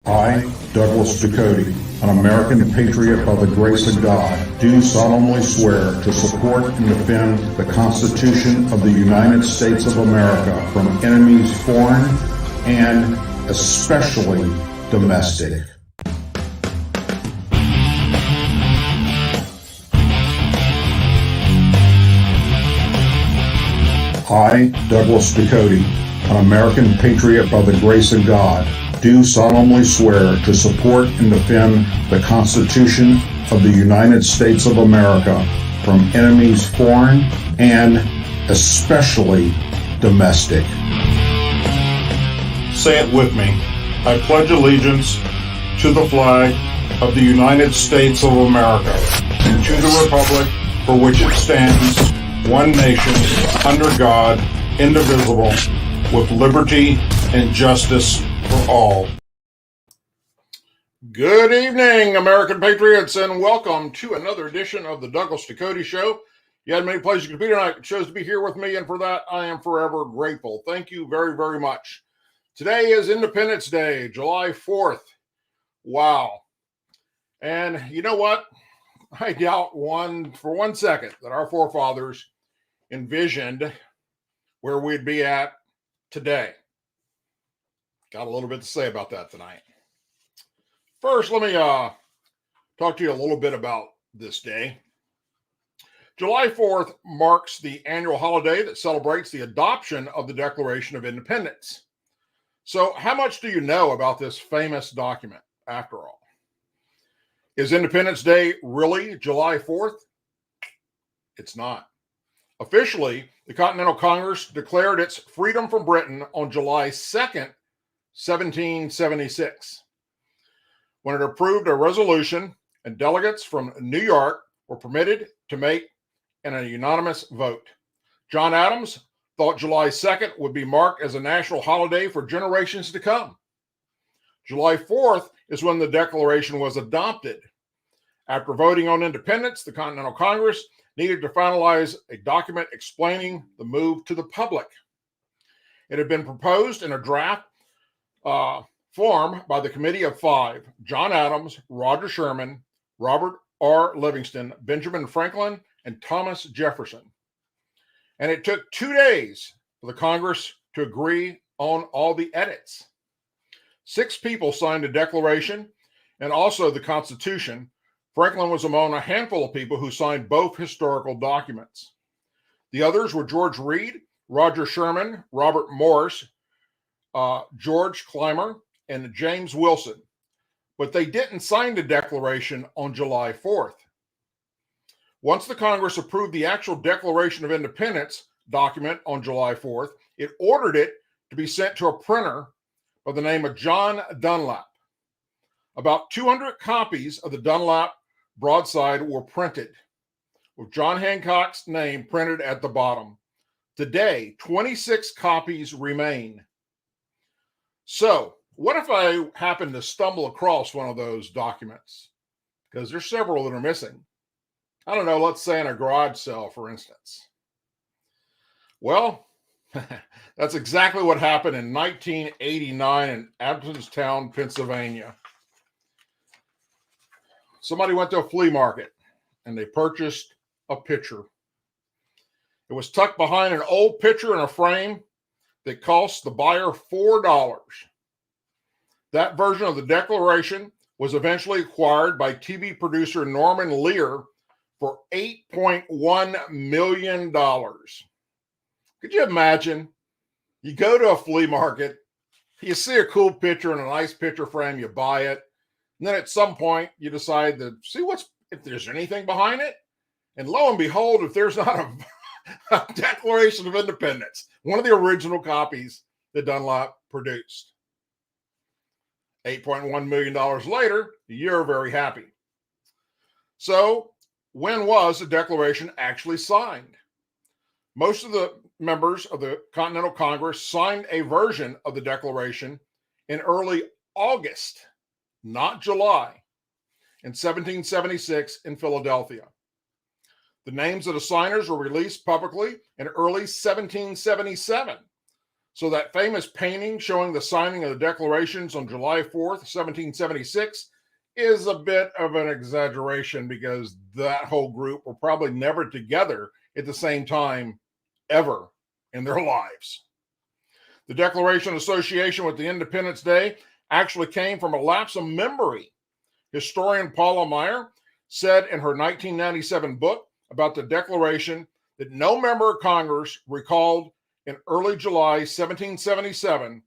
I, Douglas Ducote, an American patriot by the grace of God, do solemnly swear to support and defend the Constitution of the United States of America from enemies foreign and especially domestic. I, Douglas Ducote, an American patriot by the grace of God, do solemnly swear to support and defend the Constitution of the United States of America from enemies foreign and especially domestic. Say it with me. I pledge allegiance to the flag of the United States of America and to the republic for which it stands, one nation, under God, indivisible, with liberty and justice for all. Good evening, American patriots, and welcome to another edition of the Douglas Ducote Show. You had many places you could be tonight. You chose to be here with me, and for that, I am forever grateful. Thank you very, very much. Today is Independence Day, July 4th. Wow. And you know what? I doubt for one second that our forefathers envisioned where we'd be at today. Got a little bit to say about that tonight. First, let me talk to you a little bit about this day. July 4th marks the annual holiday that celebrates the adoption of the Declaration of Independence. So, how much do you know about this famous document, after all? Is Independence Day really July 4th? It's not. Officially, the Continental Congress declared its freedom from Britain on July 2nd, 1776, when it approved a resolution and delegates from New York were permitted to make a unanimous vote. John Adams thought July 2nd would be marked as a national holiday for generations to come. July 4th is when the Declaration was adopted. After voting on independence, the Continental Congress needed to finalize a document explaining the move to the public. It had been proposed in a draft form by the Committee of Five: John Adams, Roger Sherman, Robert R. Livingston, Benjamin Franklin, and Thomas Jefferson. And it took 2 days for the Congress to agree on all the edits. 6 people signed the Declaration and also the Constitution. Franklin was among a handful of people who signed both historical documents. The others were George Read, Roger Sherman, Robert Morris, George Clymer, and James Wilson. But they didn't sign the Declaration on July 4th. Once the Congress approved the actual Declaration of Independence document on July 4th, it ordered it to be sent to a printer by the name of John Dunlap. About 200 copies of the Dunlap broadside were printed, with John Hancock's name printed at the bottom. Today, 26 copies remain. So, what if I happen to stumble across one of those documents? Because there's several that are missing. I don't know, let's say in a garage sale, for instance. Well, that's exactly what happened in 1989 in Adamstown, Pennsylvania. Somebody went to a flea market and they purchased a picture. It was tucked behind an old picture in a frame that cost the buyer $4. That version of the Declaration was eventually acquired by TV producer Norman Lear for $8.1 million. Could you imagine? You go to a flea market, you see a cool picture in a nice picture frame, you buy it, and then at some point you decide to see if there's anything behind it. And lo and behold, if there's not a Declaration of Independence, one of the original copies that Dunlap produced. $8.1 million later, you're very happy. So, when was the Declaration actually signed? Most of the members of the Continental Congress signed a version of the Declaration in early August, not July, in 1776 in Philadelphia. The names of the signers were released publicly in early 1777, So that famous painting showing the signing of the declarations on July 4th, 1776, is a bit of an exaggeration because that whole group were probably never together at the same time ever in their lives. The Declaration association with the Independence Day actually came from a lapse of memory. Historian Paula Meyer said in her 1997 book about the Declaration that no member of Congress recalled in early July 1777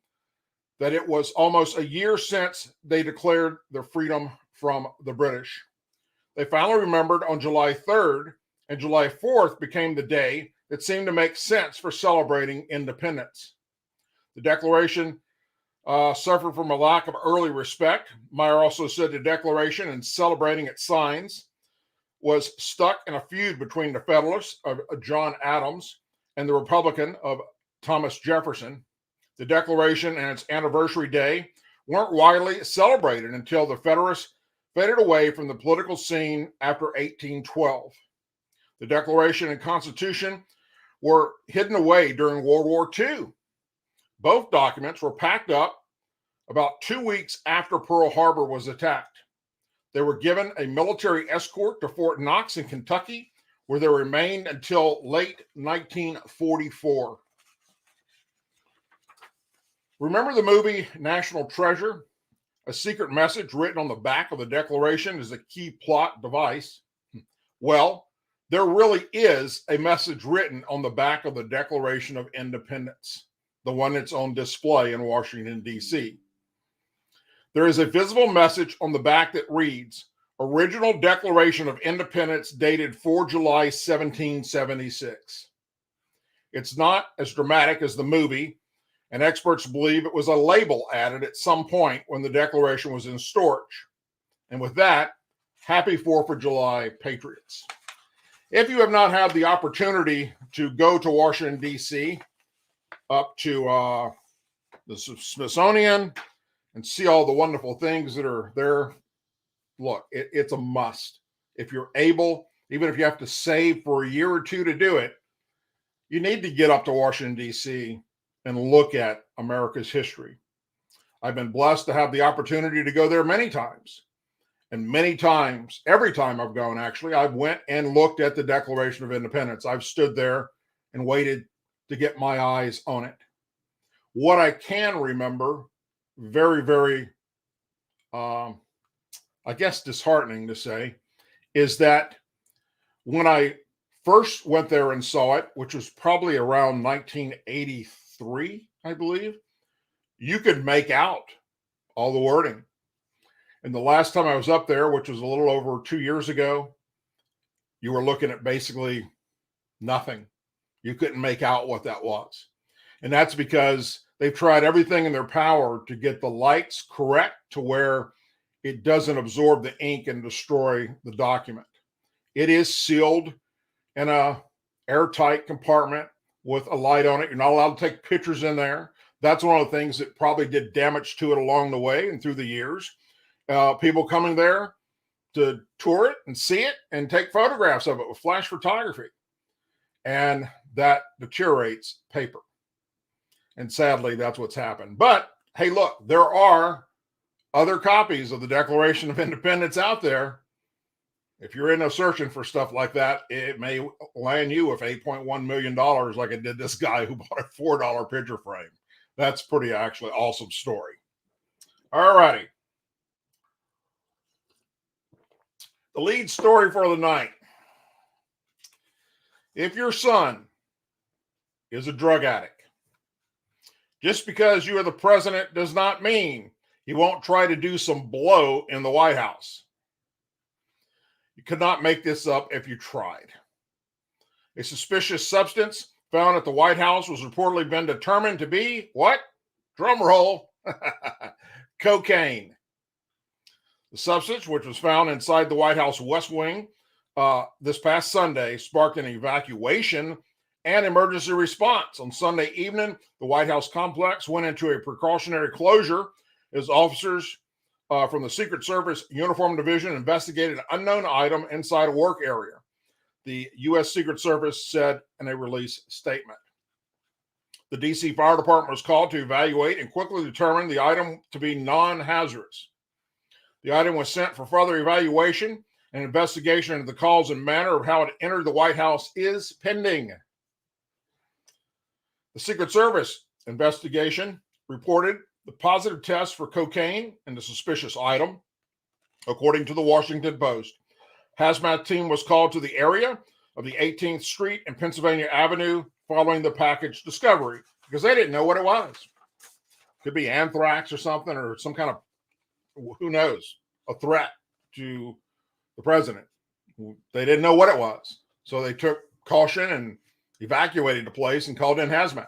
that it was almost a year since they declared their freedom from the British. They finally remembered on July 3rd, and July 4th became the day that seemed to make sense for celebrating independence. The Declaration suffered from a lack of early respect. Meyer also said the Declaration, in celebrating its signs, was stuck in a feud between the Federalists of John Adams and the Republican of Thomas Jefferson. The Declaration and its anniversary day weren't widely celebrated until the Federalists faded away from the political scene after 1812. The Declaration and Constitution were hidden away during World War II. Both documents were packed up about 2 weeks after Pearl Harbor was attacked. They were given a military escort to Fort Knox in Kentucky, where they remained until late 1944. Remember the movie National Treasure? A secret message written on the back of the Declaration is a key plot device. Well, there really is a message written on the back of the Declaration of Independence, the one that's on display in Washington, D.C. There is a visible message on the back that reads, Original Declaration of Independence dated 4 July 1776. It's not as dramatic as the movie, and experts believe it was a label added at some point when the Declaration was in storage. And with that, happy 4th of July, Patriots. If you have not had the opportunity to go to Washington, D.C., up to the Smithsonian and see all the wonderful things that are there, look, it's a must. If you're able, even if you have to save for a year or two to do it, you need to get up to Washington, D.C. and look at America's history. I've been blessed to have the opportunity to go there many times. And many times, every time I've gone, actually, I've went and looked at the Declaration of Independence. I've stood there and waited to get my eyes on it. What I can remember, very, very, I guess disheartening to say, is that when I first went there and saw it, which was probably around 1983, I believe, you could make out all the wording. And the last time I was up there, which was a little over 2 years ago, you were looking at basically nothing. You couldn't make out what that was. And that's because they've tried everything in their power to get the lights correct to where it doesn't absorb the ink and destroy the document. It is sealed in a airtight compartment with a light on it. You're not allowed to take pictures in there. That's one of the things that probably did damage to it along the way and through the years. People coming there to tour it and see it and take photographs of it with flash photography. And that deteriorates paper. And sadly, that's what's happened. But hey, look, there are other copies of the Declaration of Independence out there. If you're into searching for stuff like that, it may land you with $8.1 million like it did this guy who bought a $4 picture frame. That's pretty actually awesome story. All righty. The lead story for the night. If your son is a drug addict, just because you are the president does not mean he won't try to do some blow in the White House. You could not make this up if you tried. A suspicious substance found at the White House was reportedly been determined to be what? Drum roll. Cocaine. The substance, which was found inside the White House West Wing this past Sunday, sparked an evacuation and emergency response. On Sunday evening, the White House complex went into a precautionary closure as officers from the Secret Service Uniform Division investigated an unknown item inside a work area, the U.S. Secret Service said in a release statement. The DC Fire Department was called to evaluate and quickly determine the item to be non-hazardous. The item was sent for further evaluation, and investigation into the cause and manner of how it entered the White House is pending. The Secret Service investigation reported the positive test for cocaine in the suspicious item. According to the Washington Post, hazmat team was called to the area of the 18th Street and Pennsylvania Avenue following the package discovery because they didn't know what it was. Could be anthrax or something, or some kind of, who knows, a threat to the president. They didn't know what it was. So they took caution and evacuated the place and called in hazmat.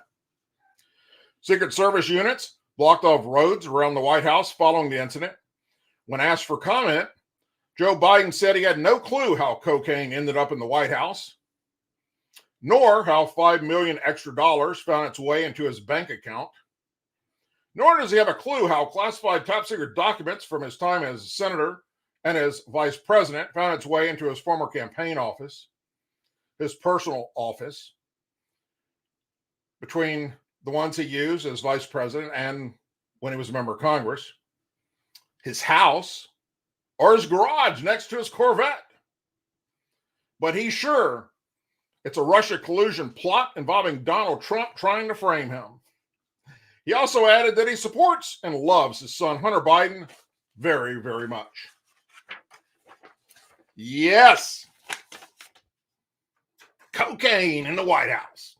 Secret Service units blocked off roads around the White House following the incident. When asked for comment, Joe Biden said he had no clue how cocaine ended up in the White House, nor how $5 million extra dollars found its way into his bank account, nor does he have a clue how classified top secret documents from his time as senator and as vice president found its way into his former campaign office, his personal office, between the ones he used as vice president and when he was a member of Congress, his house, or his garage next to his Corvette. But he's sure it's a Russia collusion plot involving Donald Trump trying to frame him. He also added that he supports and loves his son, Hunter Biden, very, very much. Yes. Cocaine in the White House.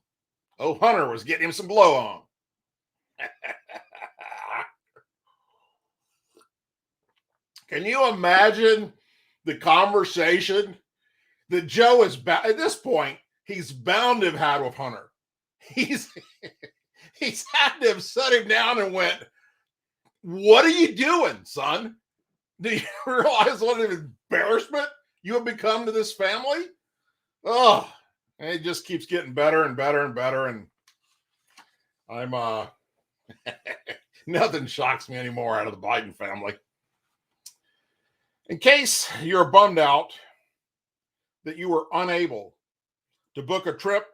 Oh, Hunter was getting him some blow on. Can you imagine the conversation that Joe is at this point? He's bound to have had with Hunter. He's had to have set him down and went, "What are you doing, son? Do you realize what an embarrassment you have become to this family?" Oh, and it just keeps getting better and better and better. And I'm nothing shocks me anymore out of the Biden family. In case you're bummed out that you were unable to book a trip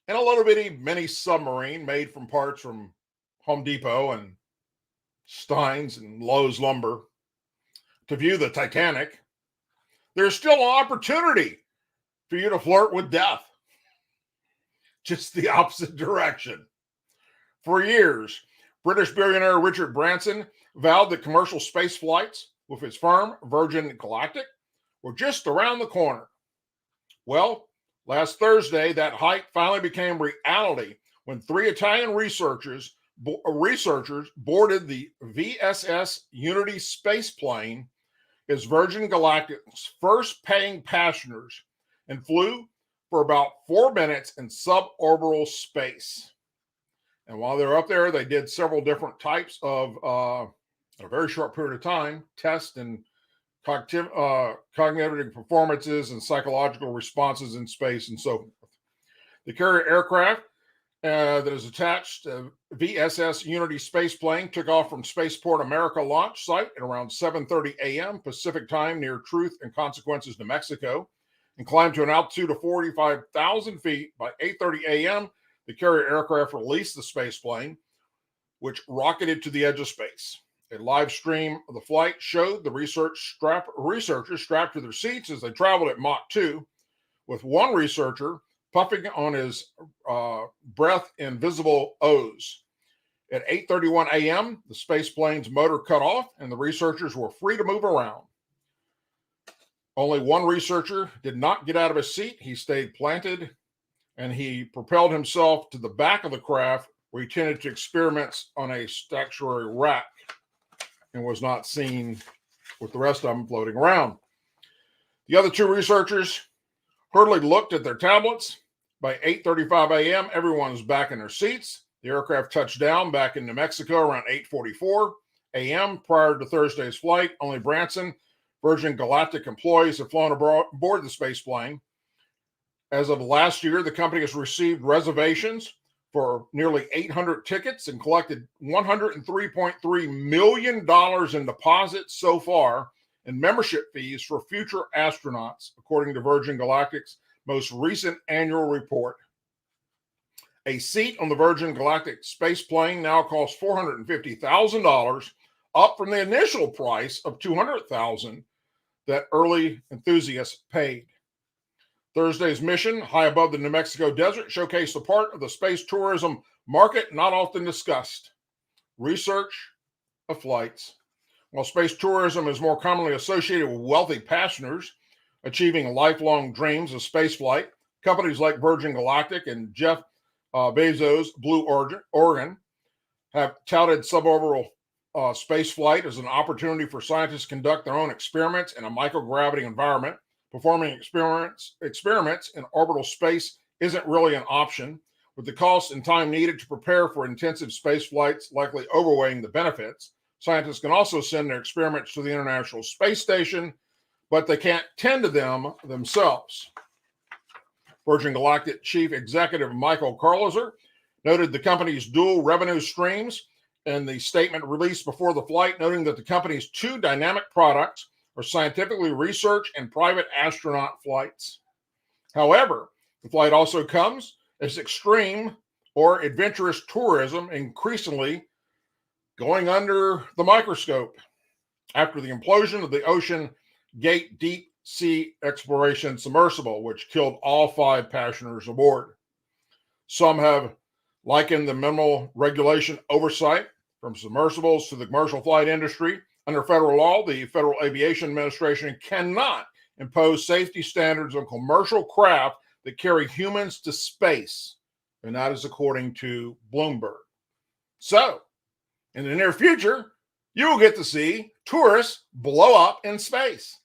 in a little bitty mini submarine made from parts from Home Depot and Stein's and Lowe's Lumber to view the Titanic, there's still an opportunity for you to flirt with death. Just the opposite direction. For years, British billionaire Richard Branson vowed that commercial space flights with his firm, Virgin Galactic, were just around the corner. Well, last Thursday, that hype finally became reality when 3 Italian researchers boarded the VSS Unity spaceplane as Virgin Galactic's first paying passengers and flew for about 4 minutes in suborbital space. And while they were up there, they did several different types of, in a very short period of time, tests and cognitive performances and psychological responses in space and so forth. The carrier aircraft that is attached to VSS Unity spaceplane took off from Spaceport America launch site at around 7:30 a.m. Pacific time near Truth and Consequences, New Mexico, and climbed to an altitude of 45,000 feet. By 8:30 a.m., the carrier aircraft released the spaceplane, which rocketed to the edge of space. A live stream of the flight showed the researchers strapped to their seats as they traveled at Mach 2, with one researcher puffing on his breath in visible O's. At 8:31 a.m., the spaceplane's motor cut off and the researchers were free to move around. Only one researcher did not get out of his seat. He stayed planted and he propelled himself to the back of the craft where he tended to experiments on a statuary rack and was not seen with the rest of them floating around. The other 2 researchers hurriedly looked at their tablets. By 8:35 a.m., everyone was back in their seats. The aircraft touched down back in New Mexico around 8:44 a.m. Prior to Thursday's flight, only Branson, Virgin Galactic employees have flown aboard the spaceplane. As of last year, the company has received reservations for nearly 800 tickets and collected $103.3 million in deposits so far and membership fees for future astronauts, according to Virgin Galactic's most recent annual report. A seat on the Virgin Galactic space plane now costs $450,000, up from the initial price of $200,000 that early enthusiasts paid. Thursday's mission, high above the New Mexico desert, showcased a part of the space tourism market not often discussed: research of flights. While space tourism is more commonly associated with wealthy passengers achieving lifelong dreams of spaceflight, companies like Virgin Galactic and Jeff Bezos' Blue Origin have touted suborbital spaceflight as an opportunity for scientists to conduct their own experiments in a microgravity environment. Performing experiments in orbital space isn't really an option, with the cost and time needed to prepare for intensive space flights likely overweighing the benefits. Scientists can also send their experiments to the International Space Station, but they can't tend to them themselves. Virgin Galactic Chief Executive Michael Carlizer noted the company's dual revenue streams in the statement released before the flight, noting that the company's two dynamic products are scientifically researched and private astronaut flights. However, the flight also comes as extreme or adventurous tourism, increasingly going under the microscope after the implosion of the Ocean Gate deep sea exploration submersible, which killed all 5 passengers aboard. Some have likened the minimal regulation oversight from submersibles to the commercial flight industry. Under federal law, the Federal Aviation Administration cannot impose safety standards on commercial craft that carry humans to space, and that is according to Bloomberg. So, in the near future, you will get to see tourists blow up in space.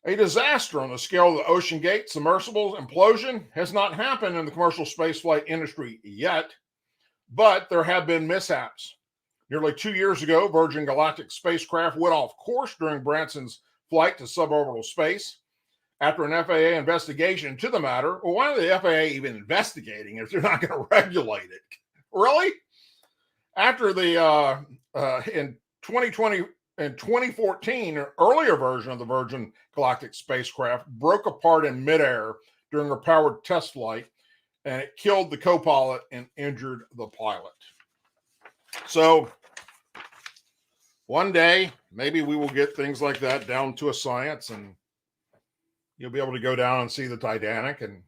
A disaster on the scale of the Ocean Gate submersible implosion has not happened in the commercial spaceflight industry yet, but there have been mishaps. Nearly 2 years ago, Virgin Galactic spacecraft went off course during Branson's flight to suborbital space. After an FAA investigation into the matter, well, why are the FAA even investigating if they're not going to regulate it? Really? After the in 2014, an earlier version of the Virgin Galactic spacecraft broke apart in midair during a powered test flight, and it killed the co-pilot and injured the pilot. So one day, maybe we will get things like that down to a science, and you'll be able to go down and see the Titanic. And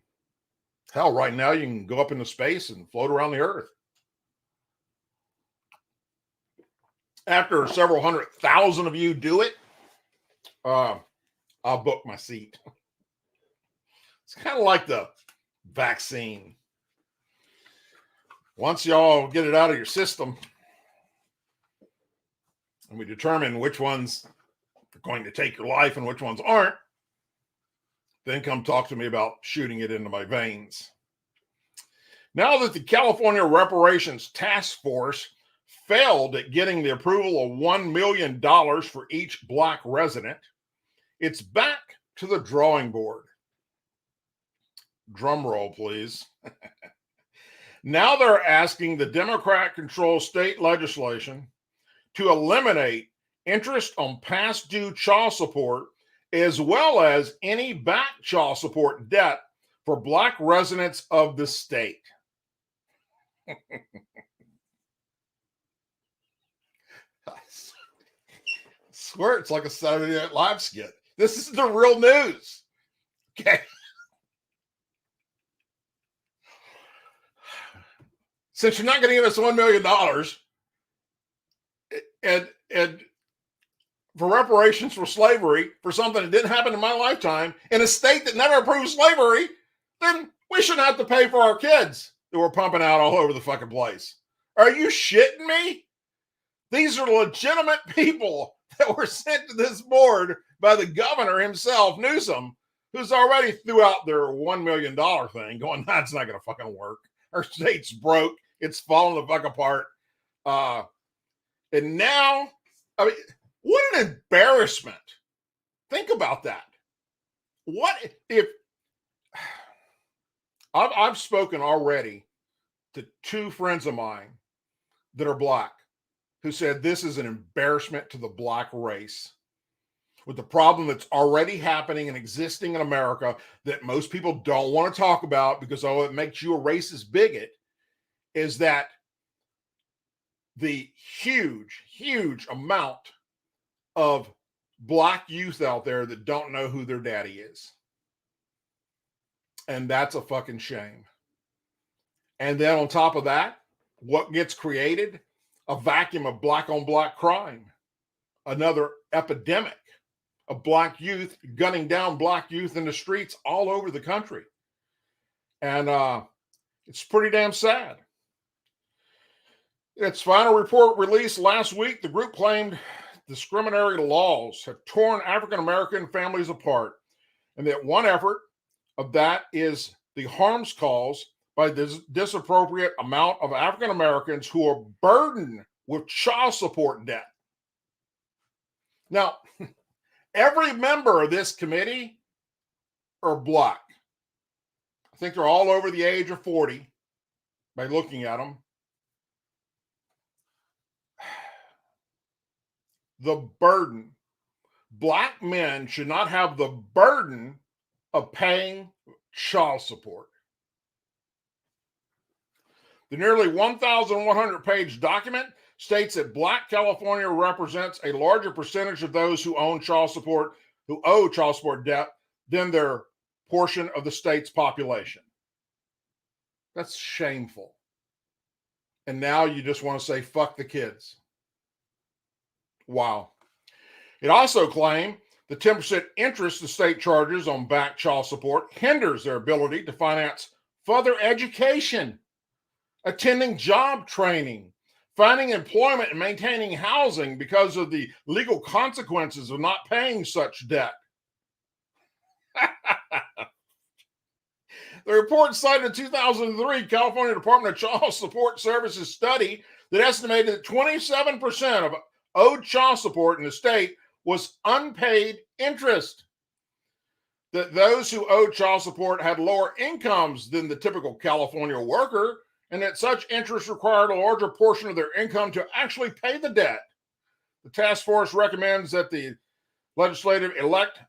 hell, right now you can go up into space and float around the Earth. After several 100,000 of you do it, I'll book my seat. It's kind of like the vaccine. Once y'all get it out of your system and we determine which ones are going to take your life and which ones aren't, then come talk to me about shooting it into my veins. Now that the California Reparations Task Force failed at getting the approval of $1 million for each Black resident, it's back to the drawing board. Drum roll, please. Now they're asking the Democrat-controlled state legislation to eliminate interest on past due child support, as well as any back child support debt for Black residents of the state. I swear it's like a Saturday Night Live skit. This is the real news. Okay. Since you're not going to give us $1 million and for reparations for slavery for something that didn't happen in my lifetime in a state that never approved slavery, then we shouldn't have to pay for our kids that we're pumping out all over the fucking place. Are you shitting me? These are legitimate people that were sent to this board by the governor himself, Newsom, who's already threw out their $1 million thing, going, that's not going to fucking work. Our state's broke. It's falling the fuck apart. And now, I mean, what an embarrassment. Think about that. What if I've spoken already to 2 friends of mine that are Black who said this is an embarrassment to the Black race. with the problem that's already happening and existing in America that most people don't want to talk about because, oh, it makes you a racist bigot, is that the huge amount of Black youth out there that don't know who their daddy is. And that's a fucking shame. And then on top of that, what gets created? A vacuum of Black on Black crime. Another epidemic of Black youth gunning down Black youth in the streets all over the country. And it's pretty damn sad. Its final report released last week, the group claimed discriminatory laws have torn African American families apart, and that one effort of that is the harms caused by this disappropriate amount of African Americans who are burdened with child support debt. Now, every member of this committee are Black. I think they're all over the age of 40 by looking at them. The burden. Black men should not have the burden of paying child support. The nearly 1,100-page document states that Black California represents a larger percentage of those who owe child support debt than their portion of the state's population. That's shameful. And now you just want to say, fuck the kids. Wow. It also claimed the 10% interest the state charges on back child support hinders their ability to finance further education, attending job training, finding employment, and maintaining housing because of the legal consequences of not paying such debt. The report cited a 2003 California Department of Child Support Services study that estimated that 27% of owed child support in the state was unpaid interest. That those who owed child support had lower incomes than the typical California worker, and that such interest required a larger portion of their income to actually pay the debt. The task force recommends that the legislative elect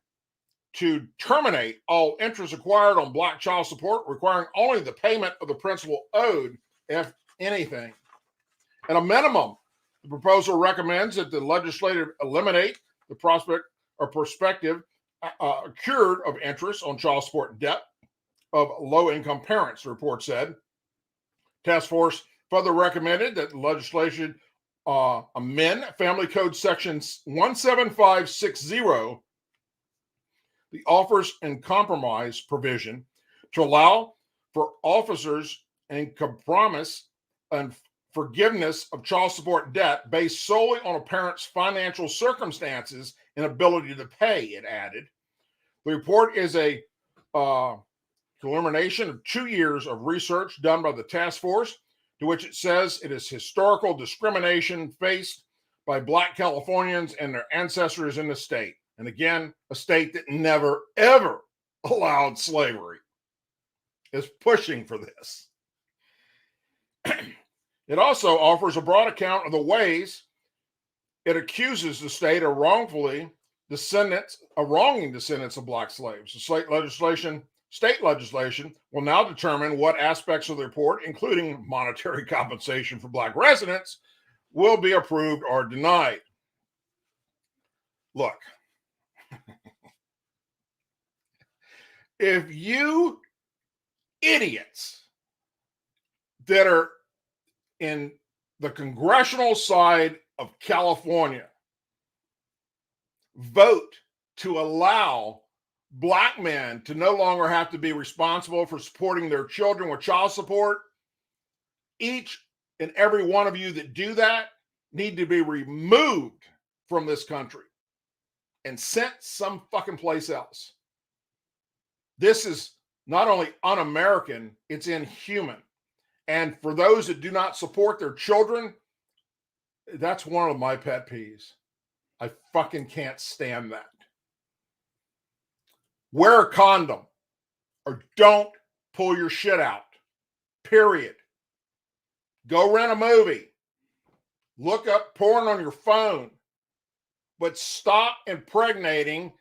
to terminate all interest acquired on Black child support, requiring only the payment of the principal owed, if anything. At a minimum, the proposal recommends that the legislative eliminate the prospective cured of interest on child support debt of low-income parents, the report said. Task force further recommended that the legislation amend Family Code Section 17560, the offers and compromise provision, to allow for officers and compromise and forgiveness of child support debt based solely on a parent's financial circumstances and ability to pay, it added. The report is a culmination of 2 years of research done by the task force, to which it says it is historical discrimination faced by Black Californians and their ancestors in the state. And again, a state that never, ever allowed slavery is pushing for this. It also offers a broad account of the ways it accuses the state of wronging descendants of Black slaves. The state legislation will now determine what aspects of the report, including monetary compensation for Black residents, will be approved or denied. Look, if you idiots that are in the congressional side of California vote to allow Black men to no longer have to be responsible for supporting their children with child support, each and every one of you that do that need to be removed from this country and sent some fucking place else. This is not only un-American, it's inhuman. And for those that do not support their children, that's one of my pet peeves. I fucking can't stand that. Wear a condom or don't pull your shit out. Period. Go rent a movie. Look up porn on your phone. but stop impregnating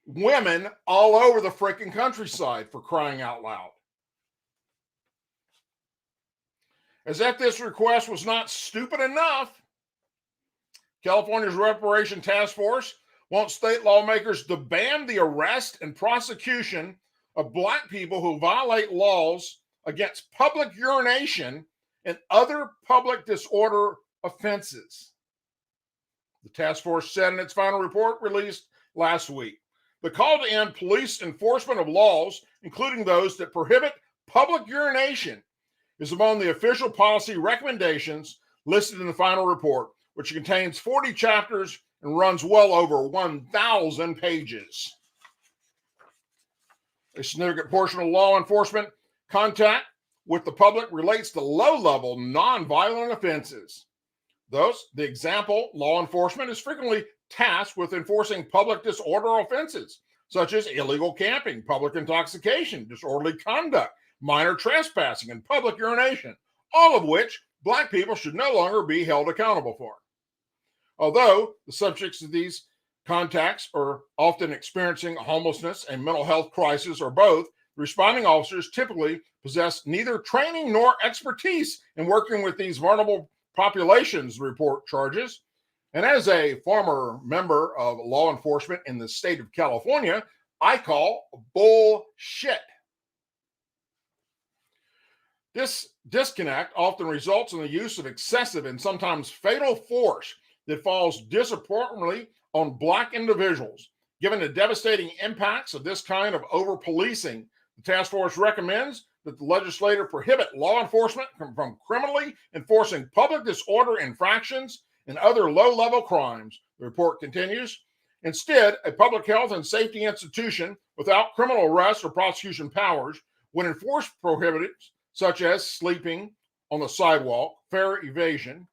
women all over the freaking countryside, for crying out loud. As if this request was not stupid enough, California's Reparations Task Force wants state lawmakers to ban the arrest and prosecution of Black people who violate laws against public urination and other public disorder offenses. The task force said in its final report released last week. The call to end police enforcement of laws, including those that prohibit public urination, is among the official policy recommendations listed in the final report, which contains 40 chapters and runs well over 1,000 pages. A significant portion of law enforcement contact with the public relates to low-level, non-violent offenses. Thus, the example, law enforcement is frequently tasked with enforcing public disorder offenses, such as illegal camping, public intoxication, disorderly conduct, minor trespassing, and public urination, all of which Black people should no longer be held accountable for. Although the subjects of these contacts are often experiencing homelessness and mental health crisis, or both, responding officers typically possess neither training nor expertise in working with these vulnerable populations, the report charges. And as a former member of law enforcement in the state of California, I call bullshit. This disconnect often results in the use of excessive and sometimes fatal force that falls disproportionately on Black individuals. Given the devastating impacts of this kind of over-policing, the task force recommends that the legislature prohibit law enforcement from criminally enforcing public disorder infractions and other low-level crimes. The report continues. Instead, a public health and safety institution without criminal arrest or prosecution powers would enforce prohibitives such as sleeping on the sidewalk, fare evasion,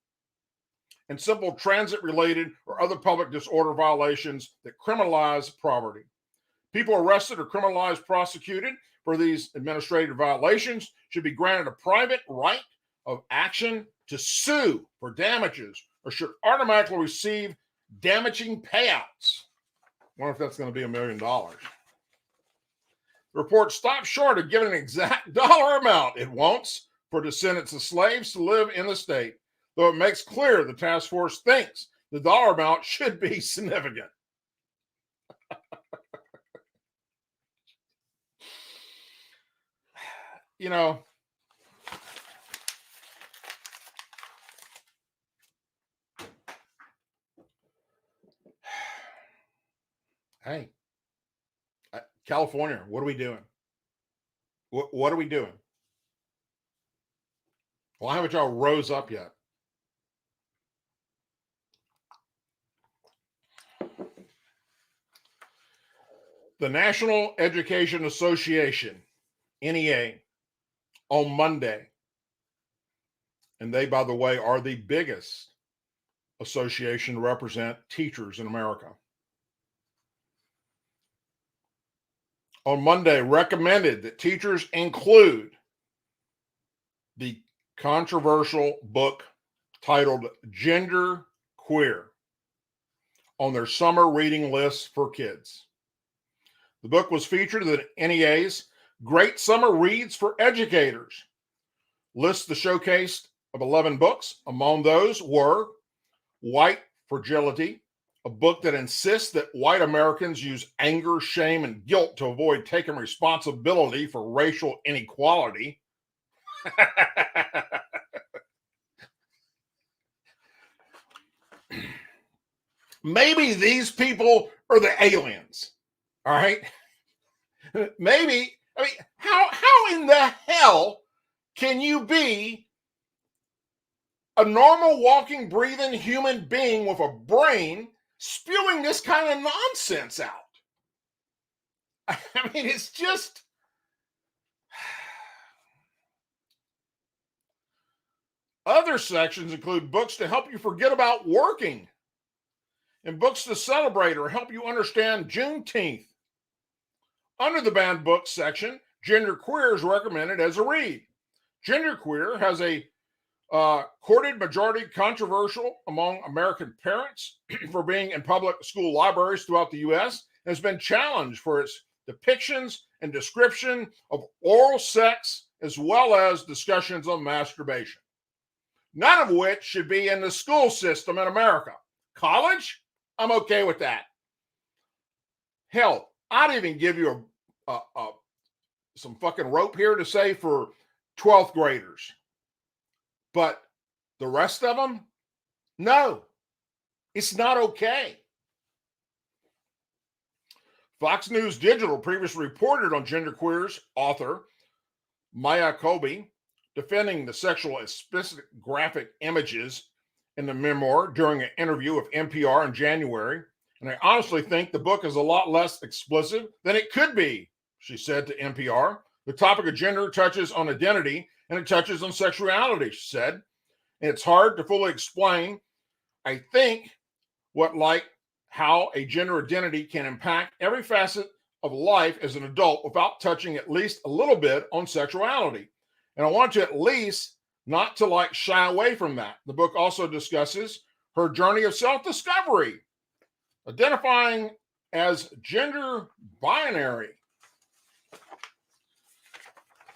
and simple transit-related or other public disorder violations that criminalize poverty. People arrested or criminalized prosecuted for these administrative violations should be granted a private right of action to sue for damages or should automatically receive damaging payouts. I wonder if that's going to be $1 million. The report stops short of giving an exact dollar amount it wants for descendants of slaves to live in the state, though it makes clear the task force thinks the dollar amount should be significant. You know, hey, California, what are we doing? What are we doing? Why haven't y'all rose up yet? The National Education Association, NEA, on Monday, and they, by the way, are the biggest association to represent teachers in America. On Monday, recommended that teachers include the controversial book titled Gender Queer on their summer reading list for kids. The book was featured in the NEA's Great Summer Reads for Educators list, the showcase of 11 books. Among those were White Fragility, a book that insists that white Americans use anger, shame, and guilt to avoid taking responsibility for racial inequality. Maybe these people are the aliens, all right? Maybe, I mean, how in the hell can you be a normal walking, breathing human being with a brain spewing this kind of nonsense out? I mean, it's just... Other sections include books to help you forget about working and books to celebrate or help you understand Juneteenth. Under the banned books section, Gender Queer is recommended as a read. Gender Queer has a Courted majority controversial among American parents for being in public school libraries throughout the U.S. and has been challenged for its depictions and description of oral sex as well as discussions on masturbation, none of which should be in the school system in America. College? I'm okay with that. Hell, I'd even give you some fucking rope here to say for 12th graders. But the rest of them, no, it's not okay. Fox News Digital previously reported on genderqueer's author, Maya Kobe, defending the sexual explicit graphic images in the memoir during an interview with NPR in January. And I honestly think the book is a lot less explicit than it could be, she said to NPR. The topic of gender touches on identity and it touches on sexuality, she said. And it's hard to fully explain, I think, how a gender identity can impact every facet of life as an adult without touching at least a little bit on sexuality. And I want to at least not to shy away from that. The book also discusses her journey of self-discovery, identifying as gender binary.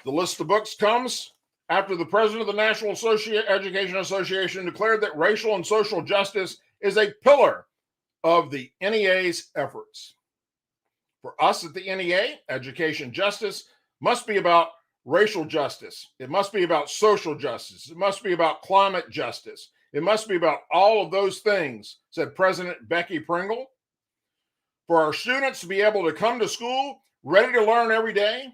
The list of books comes after the president of the National Education Association declared that racial and social justice is a pillar of the NEA's efforts. For us at the NEA, education justice must be about racial justice. It must be about social justice. It must be about climate justice. It must be about all of those things, said President Becky Pringle. For our students to be able to come to school ready to learn every day,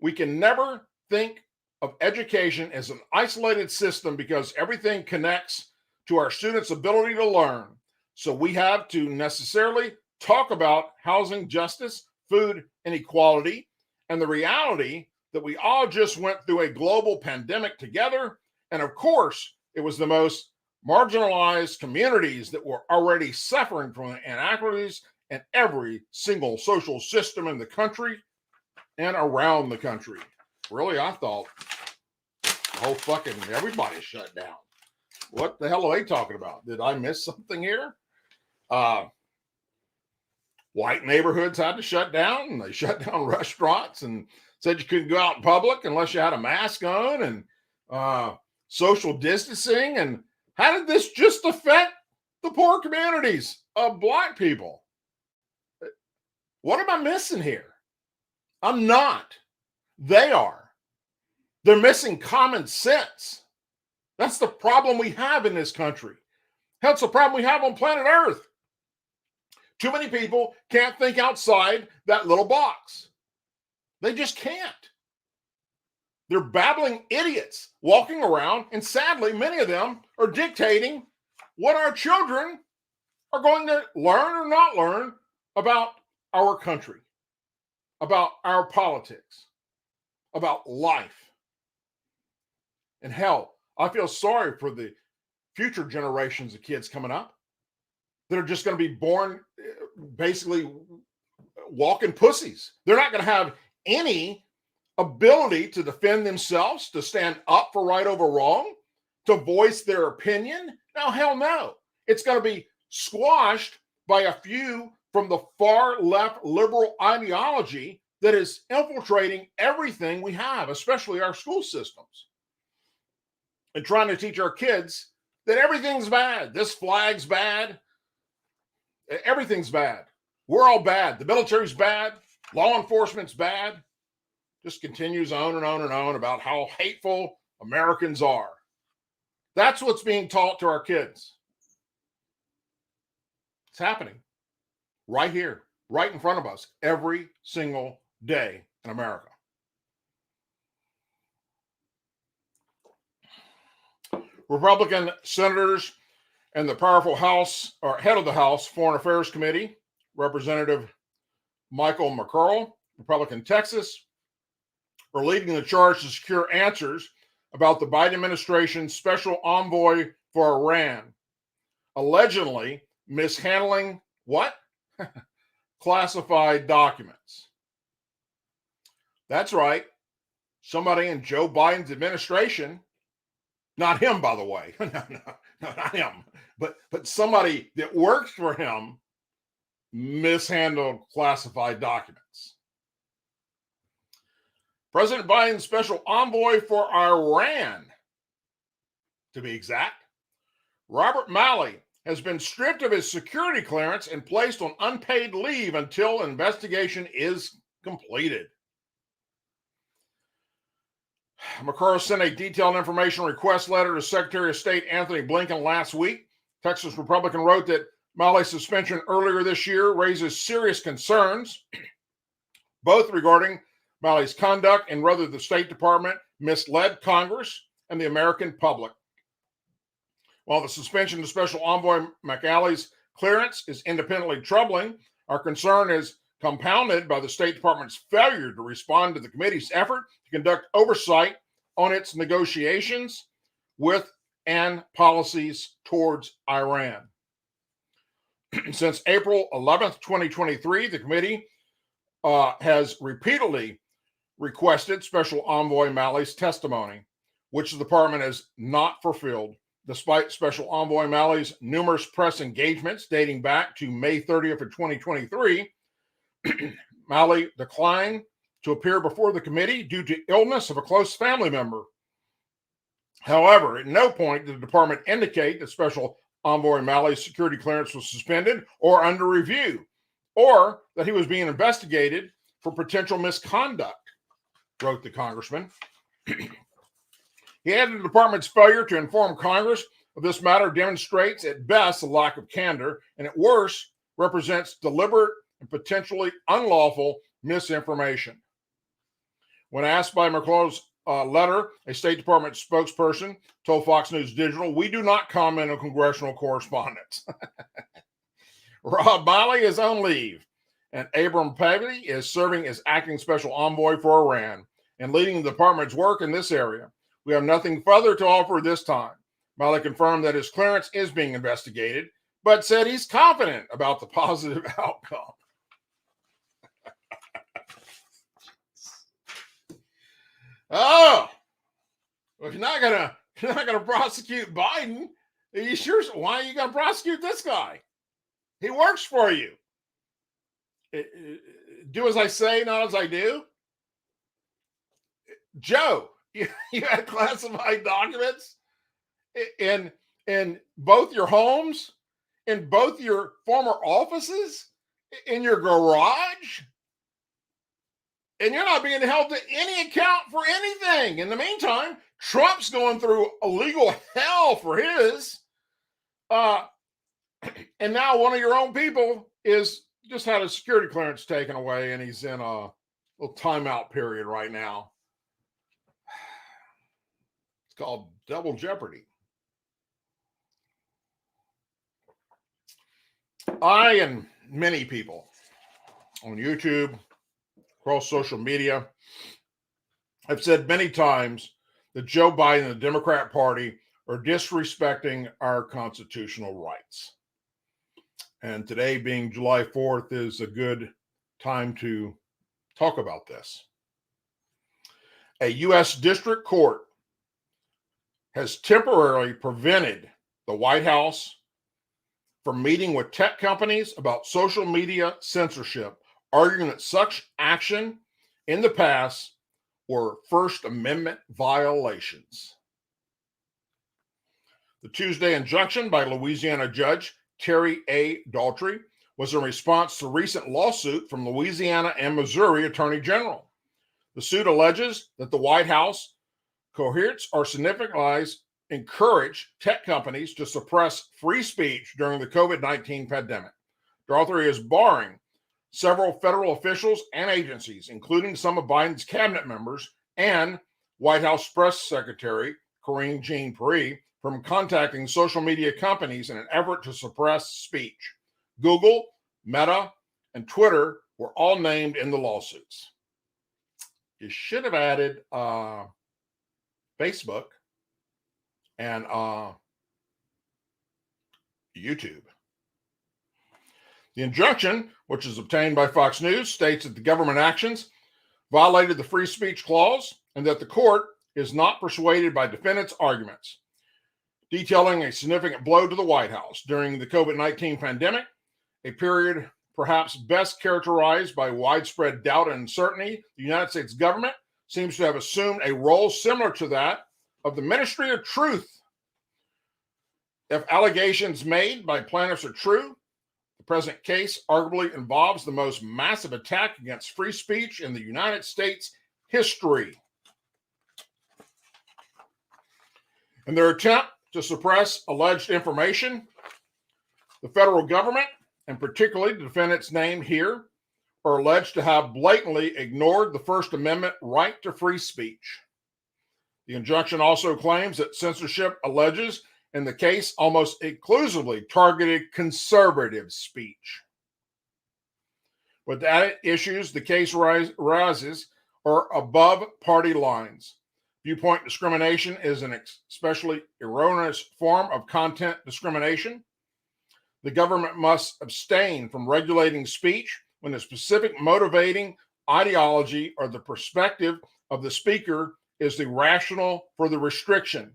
we can never think of education as an isolated system because everything connects to our students' ability to learn. So we have to necessarily talk about housing justice, food inequality, and the reality that we all just went through a global pandemic together. And of course, it was the most marginalized communities that were already suffering from the inequities in every single social system in the country and around the country. Really, I thought whole fucking everybody shut down. What the hell are they talking about? Did I miss something here? White neighborhoods had to shut down, and they shut down restaurants and said you couldn't go out in public unless you had a mask on, and social distancing. And how did this just affect the poor communities of Black people? What am I missing here? I'm not. They are. They're missing common sense. That's the problem we have in this country. That's the problem we have on planet Earth. Too many people can't think outside that little box. They just can't. They're babbling idiots walking around, and sadly, many of them are dictating what our children are going to learn or not learn about our country, about our politics, about life. And hell, I feel sorry for the future generations of kids coming up that are just going to be born basically walking pussies. They're not going to have any ability to defend themselves, to stand up for right over wrong, to voice their opinion. No, hell no. It's going to be squashed by a few from the far left liberal ideology that is infiltrating everything we have, especially our school systems, and trying to teach our kids that everything's bad. This flag's bad. Everything's bad. We're all bad. The military's bad. Law enforcement's bad. Just continues on and on and on about how hateful Americans are. That's what's being taught to our kids. It's happening right here, right in front of us, every single day in America. Republican senators and the powerful House, or head of the House Foreign Affairs Committee, Representative Michael McCarl, Republican Texas, are leading the charge to secure answers about the Biden administration's special envoy for Iran, allegedly mishandling what? Classified documents. That's right. Somebody in Joe Biden's administration Not him, by the way. No, not him. But somebody that works for him mishandled classified documents. President Biden's special envoy for Iran, to be exact, Robert Malley, has been stripped of his security clearance and placed on unpaid leave until an investigation is completed. McCarr sent a detailed information request letter to Secretary of State Anthony Blinken last week. Texas Republican wrote that Malley's suspension earlier this year raises serious concerns, both regarding Malley's conduct and whether the State Department misled Congress and the American public. While the suspension of Special Envoy McAlley's clearance is independently troubling, our concern is compounded by the State Department's failure to respond to the committee's effort to conduct oversight on its negotiations with and policies towards Iran. Since April 11th, 2023, the committee has repeatedly requested Special Envoy Malley's testimony, which the department has not fulfilled. Despite Special Envoy Malley's numerous press engagements dating back to May 30th of 2023, Malley declined to appear before the committee due to illness of a close family member. However, at no point did the department indicate that Special Envoy Malley's security clearance was suspended or under review, or that he was being investigated for potential misconduct, wrote the congressman. He added the department's failure to inform Congress of this matter demonstrates at best a lack of candor, and at worst represents deliberate and potentially unlawful misinformation. When asked by McClellan's letter, a State Department spokesperson told Fox News Digital, "We do not comment on congressional correspondence." Rob Malley is on leave, and Abram Pavey is serving as acting special envoy for Iran and leading the department's work in this area. We have nothing further to offer this time. Malley confirmed that his clearance is being investigated, but said he's confident about the positive outcome. Oh, well, if you're not gonna prosecute Biden, are you sure? Why are you gonna prosecute this guy? He works for you. Do as I say, not as I do. Joe, you had classified documents in both your homes, in both your former offices, in your garage, and you're not being held to any account for anything. In the meantime, Trump's going through a legal hell for his, and now one of your own people is just had his security clearance taken away, and he's in a little timeout period right now. It's called double jeopardy. I and many people on YouTube, across social media, have said many times that Joe Biden and the Democrat Party are disrespecting our constitutional rights. And today, being July 4th, is a good time to talk about this. A U.S. District Court has temporarily prevented the White House from meeting with tech companies about social media censorship, arguing that such action in the past were First Amendment violations. The Tuesday injunction by Louisiana Judge Terry A. Daughtry was in response to a recent lawsuit from Louisiana and Missouri Attorney General. The suit alleges that the White House coerced or significantly encouraged tech companies to suppress free speech during the COVID-19 pandemic. Daughtry is barring several federal officials and agencies, including some of Biden's cabinet members and White House Press Secretary Karine Jean-Pierre, from contacting social media companies in an effort to suppress speech. Google, Meta, and Twitter were all named in the lawsuits. You should have added Facebook and YouTube. The injunction, which is obtained by Fox News, states that the government actions violated the free speech clause and that the court is not persuaded by defendants' arguments. detailing a significant blow to the White House during the COVID-19 pandemic, a period perhaps best characterized by widespread doubt and uncertainty. The United States government seems to have assumed a role similar to that of the Ministry of Truth. If allegations made by plaintiffs are true, the present case arguably involves the most massive attack against free speech in the United States history. In their attempt to suppress alleged information, the federal government, and particularly the defendants named here, are alleged to have blatantly ignored the First Amendment right to free speech. The injunction also claims that censorship alleges in the case almost exclusively targeted conservative speech. But the added issues the case raises are above party lines. Viewpoint discrimination is an especially erroneous form of content discrimination. The government must abstain from regulating speech when the specific motivating ideology or the perspective of the speaker is the rationale for the restriction.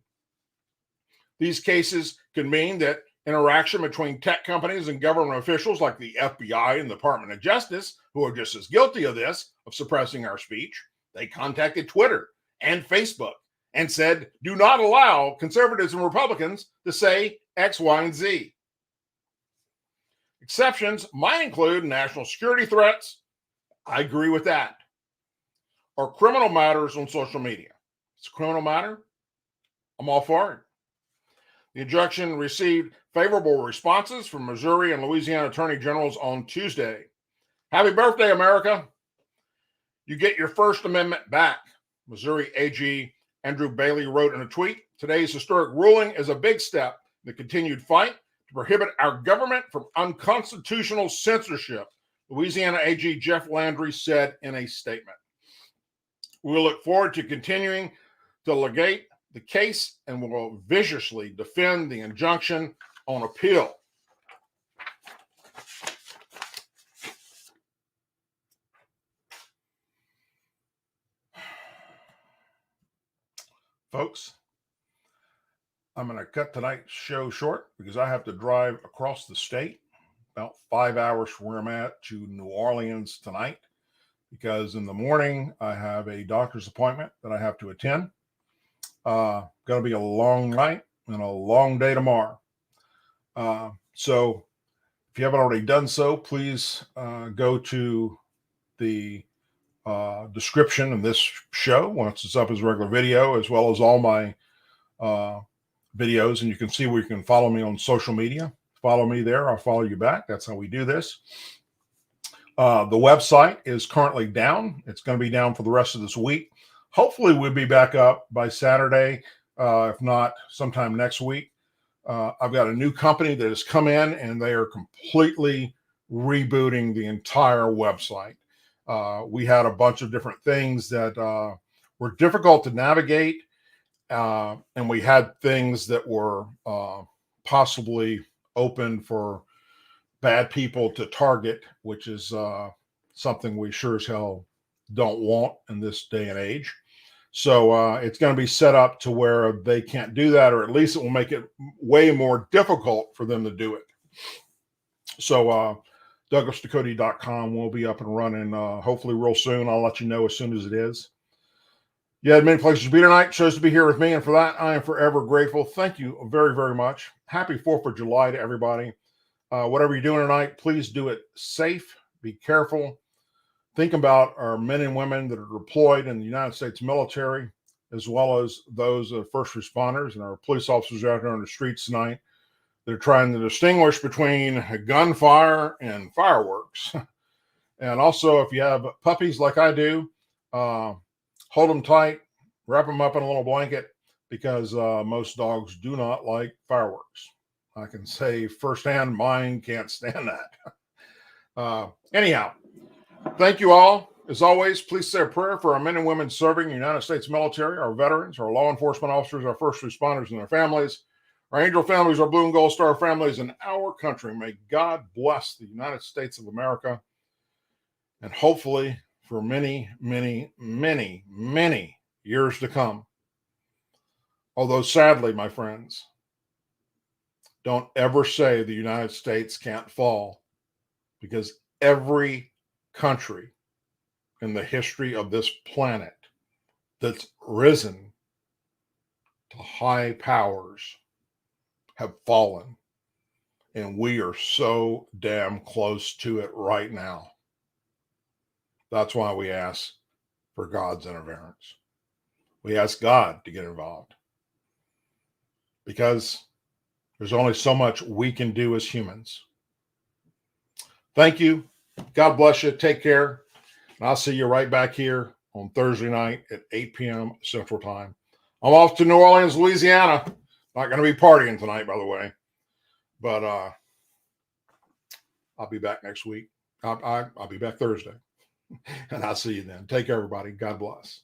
These cases can mean that interaction between tech companies and government officials like the FBI and the Department of Justice, who are just as guilty of this, of suppressing our speech, they contacted Twitter and Facebook and said, do not allow conservatives and Republicans to say X, Y, and Z. Exceptions might include national security threats. I agree with that. Or criminal matters on social media. It's a criminal matter. I'm all for it. The injunction received favorable responses from Missouri and Louisiana Attorney Generals on Tuesday. Happy birthday, America. You get your First Amendment back. Missouri AG Andrew Bailey wrote in a tweet, today's historic ruling is a big step in the continued fight to prohibit our government from unconstitutional censorship, Louisiana AG Jeff Landry said in a statement. We look forward to continuing to litigate the case and will vigorously defend the injunction on appeal. Folks, I'm going to cut tonight's show short because I have to drive across the state, about 5 hours from where I'm at, to New Orleans tonight, because in the morning I have a doctor's appointment that I have to attend. Going to be a long night and a long day tomorrow. So if you haven't already done so, please go to the description of this show once it's up as a regular video, as well as all my videos, and you can see where you can follow me on social media. Follow me there, I'll follow you back. That's how we do this. The website is currently down. It's going to be down for the rest of this week. Hopefully we'll be back up by Saturday, if not sometime next week. I've got a new company that has come in and they are completely rebooting the entire website. We had a bunch of different things that were difficult to navigate, and we had things that were possibly open for bad people to target, which is something we sure as hell don't want in this day and age. So it's going to be set up to where they can't do that, or at least it will make it way more difficult for them to do it. So DouglasDucote.com will be up and running hopefully real soon. I'll let you know as soon as it is. You had many places to be tonight. Chose to be here with me, and for that, I am forever grateful. Thank you very, very much. Happy 4th of July to everybody. Whatever you're doing tonight, please do it safe. Be careful. Think about our men and women that are deployed in the United States military, as well as those first responders and our police officers out there on the streets tonight. They're trying to distinguish between gunfire and fireworks. And also, if you have puppies like I do, hold them tight, wrap them up in a little blanket, because most dogs do not like fireworks. I can say firsthand, mine can't stand that. Anyhow, thank you all. As always, please say a prayer for our men and women serving the United States military, our veterans, our law enforcement officers, our first responders and their families, our angel families, our blue and gold star families, and our country. May God bless the United States of America. And hopefully for many, many, many, many years to come. Although sadly, my friends, Don't ever say the United States can't fall, because every country in the history of this planet that's risen to high powers have fallen. And we are so damn close to it right now. That's why we ask for God's interference. We ask God to get involved, because there's only so much we can do as humans. Thank you. God bless you. Take care. And I'll see you right back here on Thursday night at 8 p.m. Central Time. I'm off to New Orleans, Louisiana. Not going to be partying tonight, by the way. But I'll be back next week. I'll be back Thursday. And I'll see you then. Take care, everybody. God bless.